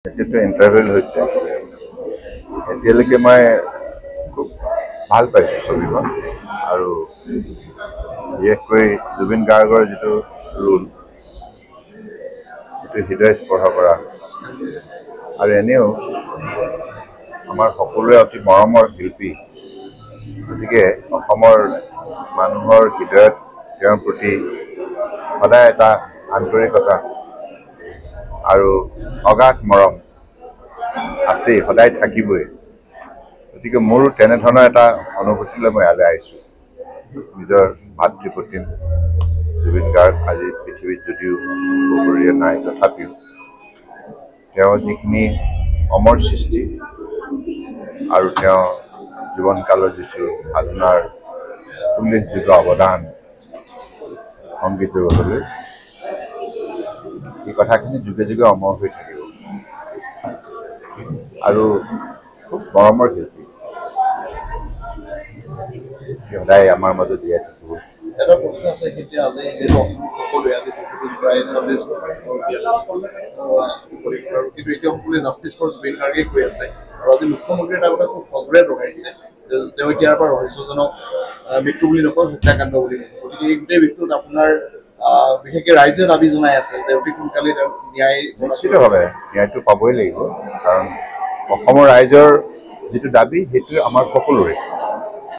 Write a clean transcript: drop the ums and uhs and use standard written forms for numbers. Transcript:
এতিয়াতো ইণ্টাৰভেল হৈছে এতিয়ালৈকে মই খুব ভাল পাইছোঁ ছবিখন আৰু বিশেষকৈ জুবিন গাৰ্গৰ যিটো ৰোল সেইটো হৃদয় স্পৰ্শ কৰা আৰু এনেও আমাৰ সকলোৰে অতি মৰমৰ শিল্পী গতিকে অসমৰ মানুহৰ হৃদয়ত তেওঁৰ প্ৰতি সদায় এটা আন্তৰিকতা আৰু অগাধ মৰম আছেই, সদায় থাকিবই। গতিকে মোৰো তেনেধৰণৰ এটা অনুভূতিলৈ মই ইয়ালৈ আহিছোঁ। নিজৰ ভাতৃপ্ৰতিম জুবিন গাৰ্গ আজি পৃথিৱীত যদিও সপৰিয়ে নাই, তথাপিও তেওঁ যিখিনি অমৰ সৃষ্টি আৰু তেওঁ জীৱনকালৰ যিটো সাধনাৰ উল্লেখযোগ্য অৱদান সংগীত জগতলৈ, এই কথাখিনি যুগে যুগে অমৰ হৈ থাকিব আৰু খুব মৰমৰ শিল্পী সদায় আমাৰ মাজত জীয়াই থাকিব। এটা প্ৰশ্ন আছে কেতিয়া আজি যিহেতু সকলোৱে আজি প্ৰায় 40 কিন্তু এতিয়া সকলোৱে জাষ্টিছ ফৰ জুবিন গাৰ্গে কৈ আছে আৰু আজি মুখ্যমন্ত্ৰীয়ে এটা কথা খুব সজোৰে দোহাৰিছে তেওঁ এতিয়াৰ পৰা ৰহস্যজনক মৃত্যু বুলি নকয়, হত্যাকাণ্ড বুলি নকয়। গতিকে এই গোটেই মৃত্যুত আপোনাৰ বিশেষকৈ ৰাইজে দাবী জনাই আছে যে অতি সোনকালে তেওঁ ন্যায় নিশ্চিতভাৱে ন্যায়টো পাবই লাগিব, কাৰণ অসমৰ ৰাইজৰ যিটো দাবী সেইটো আমাৰ সকলোৰে।